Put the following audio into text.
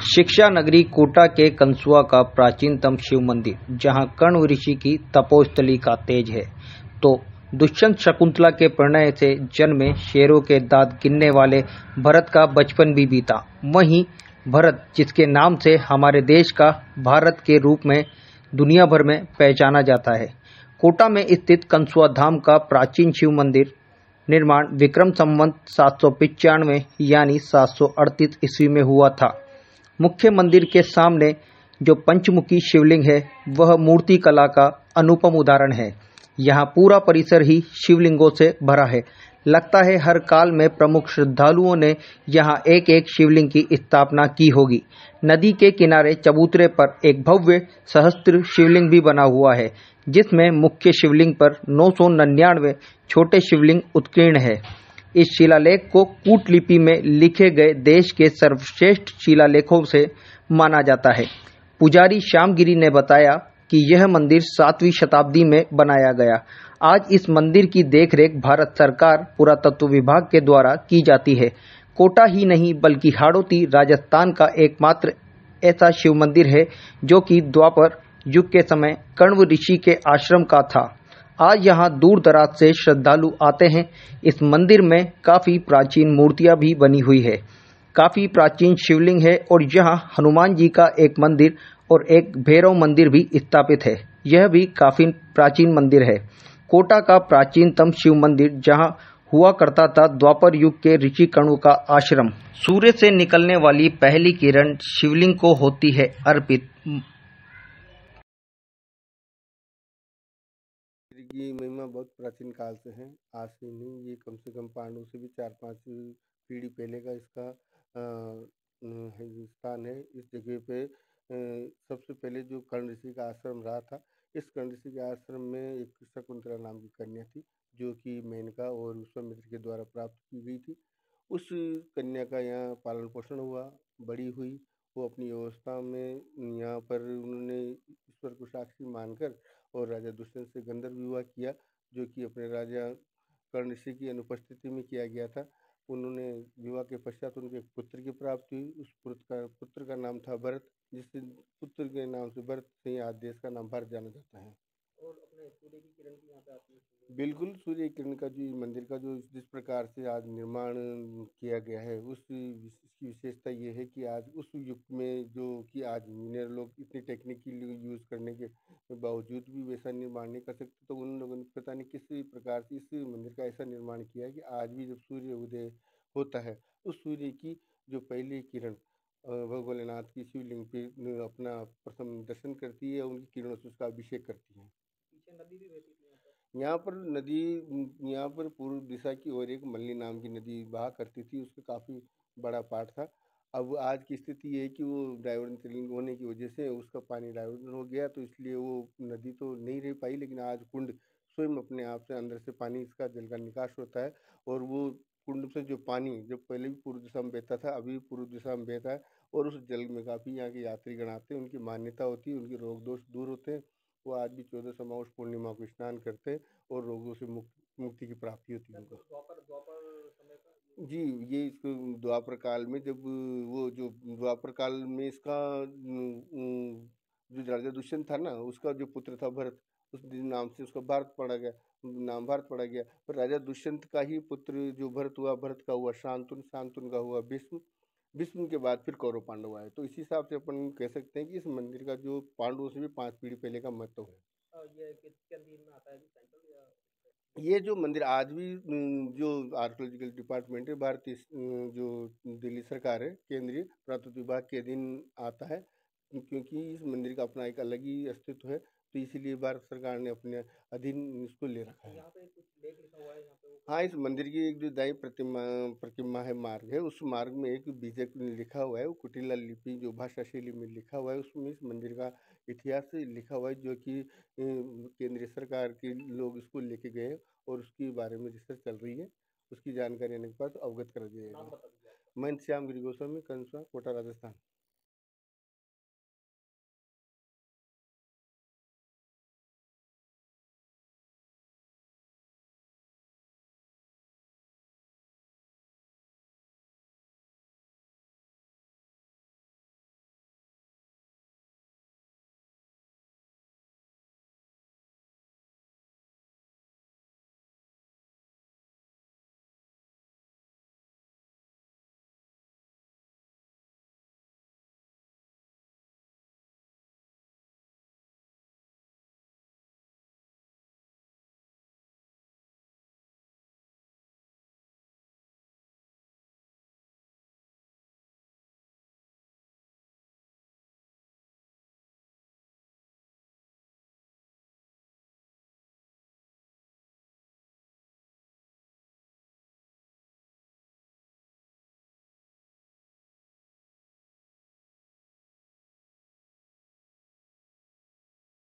शिक्षा नगरी कोटा के कंसुआ का प्राचीनतम शिव मंदिर, जहां कण्व ऋषि की तपोस्थली का तेज है, तो दुष्यंत शकुंतला के प्रणय से जन्मे शेरों के दांत गिनने वाले भरत का बचपन भी बीता। वहीं भरत, जिसके नाम से हमारे देश का भारत के रूप में दुनिया भर में पहचाना जाता है। कोटा में स्थित कंसुआ धाम का प्राचीन शिव मंदिर निर्माण विक्रम संवत 795 यानी 738 ईस्वी में हुआ था। मुख्य मंदिर के सामने जो पंचमुखी शिवलिंग है, वह मूर्ति कला का अनुपम उदाहरण है। यहाँ पूरा परिसर ही शिवलिंगों से भरा है। लगता है हर काल में प्रमुख श्रद्धालुओं ने यहाँ एक एक शिवलिंग की स्थापना की होगी। नदी के किनारे चबूतरे पर एक भव्य सहस्त्र शिवलिंग भी बना हुआ है, जिसमें मुख्य शिवलिंग पर 999 छोटे शिवलिंग उत्कीर्ण है। इस शिलालेख को कूट लिपि में लिखे गए देश के सर्वश्रेष्ठ शिलालेखों से माना जाता है। पुजारी श्यामगिरी ने बताया कि यह मंदिर 7वीं शताब्दी में बनाया गया। आज इस मंदिर की देखरेख भारत सरकार पुरातत्व विभाग के द्वारा की जाती है। कोटा ही नहीं बल्कि हाड़ौती राजस्थान का एकमात्र ऐसा शिव मंदिर है जो कि द्वापर युग के समय कण्व ऋषि के आश्रम का था। आज यहाँ दूर दराज से श्रद्धालु आते हैं। इस मंदिर में काफी प्राचीन मूर्तियां भी बनी हुई है, काफी प्राचीन शिवलिंग है और यहाँ हनुमान जी का एक मंदिर और एक भैरव मंदिर भी स्थापित है। यह भी काफी प्राचीन मंदिर है। कोटा का प्राचीनतम शिव मंदिर, जहाँ हुआ करता था द्वापर युग के ऋषि कण्व का आश्रम। सूर्य से निकलने वाली पहली किरण शिवलिंग को होती है अर्पित। की महिमा बहुत प्राचीन काल से है। आज से नहीं, ये कम से कम पांडवों से भी 4-5 पीढ़ी पहले का इसका स्थान है। इस जगह पे सबसे पहले जो कर्ण ऋषि का आश्रम रहा था, इस कर्ण ऋषि के आश्रम में एक शकुंतला नाम की कन्या थी, जो कि मेनका और विश्वामित्र के द्वारा प्राप्त की गई थी। उस कन्या का यहाँ पालन पोषण हुआ, बड़ी हुई। वो अपनी अवस्था में यहाँ पर उन्होंने ईश्वर को साक्षी मानकर और राजा दुष्यंत से गंधर्व विवाह किया, जो कि अपने राजा कर्ण ऋषि की अनुपस्थिति में किया गया था। उन्होंने विवाह के पश्चात उनके एक पुत्र की प्राप्ति हुई। उस पुत्र का नाम था भरत, जिस पुत्र के नाम से भरत से आज देश का नाम भारत जाना जाता है। और अपने सूर्य की किरण की यहाँ पे आती है। बिल्कुल, सूर्य किरण का जो मंदिर का जो जिस प्रकार से आज निर्माण किया गया है, उसकी विशेषता ये है कि आज उस युग में जो कि आज इंजीनियर लोग इतनी टेक्निकल यूज़ करने के बावजूद भी वैसा निर्माण नहीं कर सकते, तो उन लोगों ने पता नहीं किस प्रकार से इस मंदिर का ऐसा निर्माण किया है कि आज भी जब सूर्य उदय होता है, उस सूर्य की जो पहली किरण भोलेनाथ की शिवलिंग पे अपना प्रथम दर्शन करती है, उनकी किरणों से उसका अभिषेक करती है। पीछे नदी भी बहती थी यहाँ पर नदी, यहाँ पर पूर्व दिशा की ओर एक मल्ली नाम की नदी बहा करती थी, उसका काफ़ी बड़ा पार्ट था। अब आज की स्थिति ये है कि वो डाइवर्जन होने की वजह से उसका पानी डाइवर्जन हो गया, तो इसलिए वो नदी तो नहीं रह पाई, लेकिन आज कुंड स्वयं अपने आप से अंदर से पानी इसका जल का निकास होता है। और वो कुंड से जो पानी जो पहले भी पूर्व दिशा में बहता था, अभी पूर्व दिशा में बहता है, और उस जल में काफ़ी यहाँ के यात्रीगण आते हैं, उनकी मान्यता होती है, उनके रोग दोष दूर होते हैं। वो आज भी 14 समाउष पूर्णिमा को स्नान करते हैं और रोगों से मुक्ति की प्राप्ति होती है उनको। जी, ये इसको द्वापर काल में, जब वो जो द्वापर काल में इसका जो राजा दुष्यंत था ना, उसका जो पुत्र था भरत, उस नाम से उसका भारत पड़ा गया, नाम भारत पड़ा गया। पर राजा दुष्यंत का ही पुत्र जो भरत हुआ, भरत का हुआ शांतनु, शांतनु का हुआ भीष्म, भीष्म के बाद फिर कौरव पांडव आए। तो इसी हिसाब से अपन कह सकते हैं कि इस मंदिर का जो पांडवों से भी 5 पीढ़ी पहले का महत्व है। ये किसके अधीन में आता है, सेंट्रल या? ये जो मंदिर आज भी जो आर्कियोलॉजिकल डिपार्टमेंट है, भारतीय जो दिल्ली सरकार है, केंद्रीय पुरातत्व विभाग के अधीन आता है, क्योंकि इस मंदिर का अपना एक अलग ही अस्तित्व है, तो इसीलिए भारत सरकार ने अपने अधीन इसको ले रखा है। यहाँ पे कुछ लेख लिखा हुआ है यहाँ पे? हाँ, इस मंदिर की एक जो दाई प्रतिमा है, मार्ग है, उस मार्ग में एक बीजक लिखा हुआ है, वो कुटिला लिपि जो भाषा शैली में लिखा हुआ है, उसमें इस मंदिर का इतिहास लिखा हुआ है, जो कि केंद्रीय सरकार के लोग इसको लेके गए और उसके बारे में रिसर्च चल रही है। उसकी जानकारी आने के बाद अवगत कर दिया जाएगा। महंत श्यामगिरी गोस्वामी, कंसुआ, कोटा, राजस्थान।